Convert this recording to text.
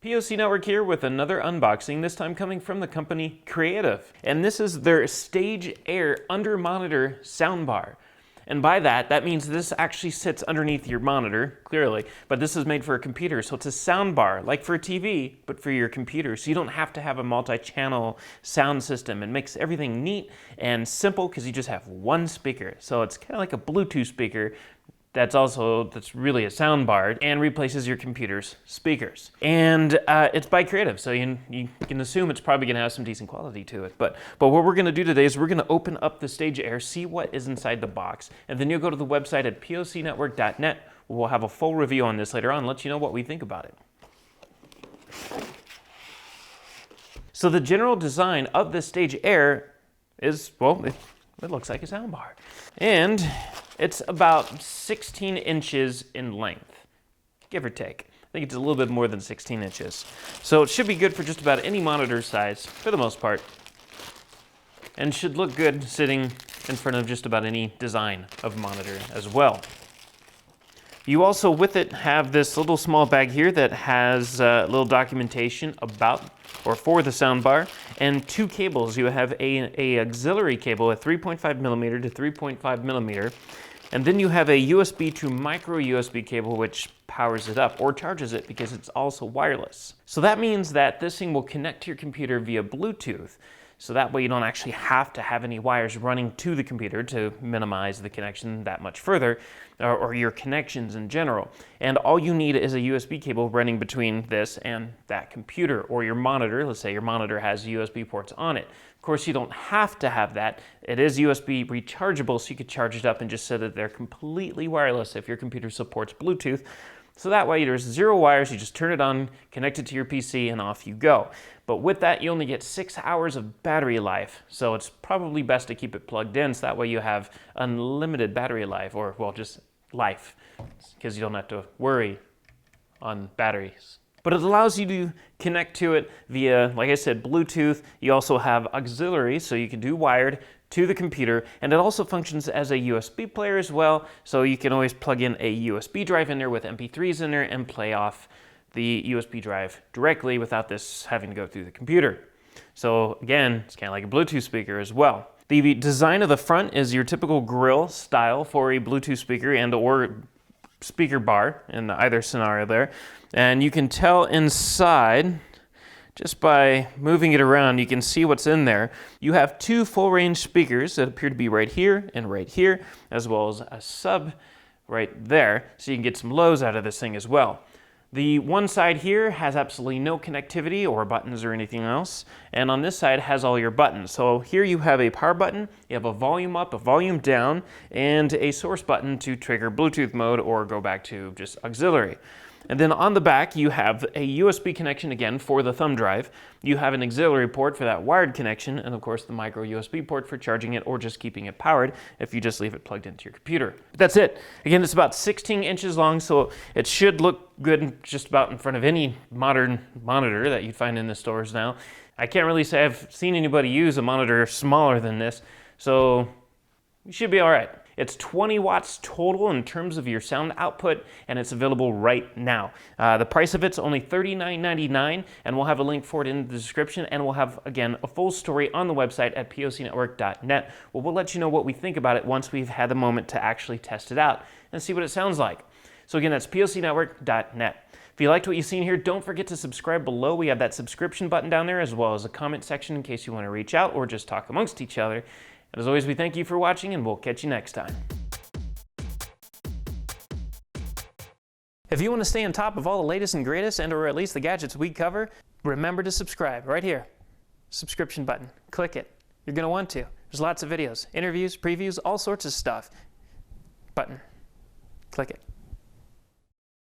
POC Network here with another unboxing, this time coming from the company Creative. And this is their Stage Air Under Monitor Soundbar. And by that means this actually sits underneath your monitor, clearly, but this is made for a computer, so it's a soundbar, like for a TV, but for your computer, so you don't have to have a multi-channel sound system. It makes everything neat and simple because you just have one speaker. So it's kind of like a Bluetooth speaker that's really a soundbar and replaces your computer's speakers. And it's by Creative, so you can assume it's probably gonna have some decent quality to it. But what we're gonna do today is we're gonna open up the Stage Air, see what is inside the box, and then you'll go to the website at pocnetwork.net. We'll have a full review on this later on and let you know what we think about it. So the general design of the Stage Air is, well, it looks like a soundbar. And it's about 16 inches in length, give or take. I think it's a little bit more than 16 inches. So it should be good for just about any monitor size, for the most part. And should look good sitting in front of just about any design of monitor as well. You also, with it, have this little small bag here that has a little documentation about or for the soundbar, and two cables. You have a auxiliary cable, a 3.5 millimeter to 3.5 millimeter, and then you have a USB to micro USB cable which powers it up or charges it because it's also wireless. So that means that this thing will connect to your computer via Bluetooth. So that way you don't actually have to have any wires running to the computer to minimize the connection that much further, or your connections in general. And all you need is a USB cable running between this and that computer or your monitor. Let's say your monitor has USB ports on it. Of course, you don't have to have that. It is USB rechargeable, so you could charge it up and just set it there completely wireless if your computer supports Bluetooth. So that way there's zero wires, you just turn it on, connect it to your PC, and off you go. But with that, you only get 6 hours of battery life. So it's probably best to keep it plugged in, so that way you have unlimited battery life, or well, just life, because you don't have to worry on batteries. But it allows you to connect to it via, like I said, Bluetooth. You also have auxiliary, so you can do wired to the computer, and it also functions as a USB player as well, so you can always plug in a USB drive in there with MP3s in there and play off the USB drive directly without this having to go through the computer. So again, it's kind of like a Bluetooth speaker as well. The design of the front is your typical grill style for a Bluetooth speaker and or speaker bar in either scenario there. And you can tell inside, just by moving it around, you can see what's in there. You have two full range speakers that appear to be right here, as well as a sub right there, so you can get some lows out of this thing as well. The one side here has absolutely no connectivity or buttons or anything else, and on this side has all your buttons. So here you have a power button, you have a volume up, a volume down, and a source button to trigger Bluetooth mode or go back to just auxiliary. And then on the back, you have a USB connection again for the thumb drive. You have an auxiliary port for that wired connection, and of course the micro USB port for charging it or just keeping it powered if you just leave it plugged into your computer. But that's it. Again, it's about 16 inches long, so it should look good just about in front of any modern monitor that you'd find in the stores now. I can't really say I've seen anybody use a monitor smaller than this, so you should be all right. It's 20 watts total in terms of your sound output, and it's available right now. The price of it's only $39.99, and we'll have a link for it in the description, and we'll have, again, a full story on the website at pocnetwork.net. Well, we'll let you know what we think about it once we've had the moment to actually test it out and see what it sounds like. So again, that's pocnetwork.net. If you liked what you've seen here, don't forget to subscribe below. We have that subscription button down there, as well as a comment section in case you want to reach out or just talk amongst each other. And as always, we thank you for watching, and we'll catch you next time. If you want to stay on top of all the latest and greatest, and or at least the gadgets we cover, remember to subscribe right here. Subscription button. Click it. You're going to want to. There's lots of videos, interviews, previews, all sorts of stuff. Button. Click it.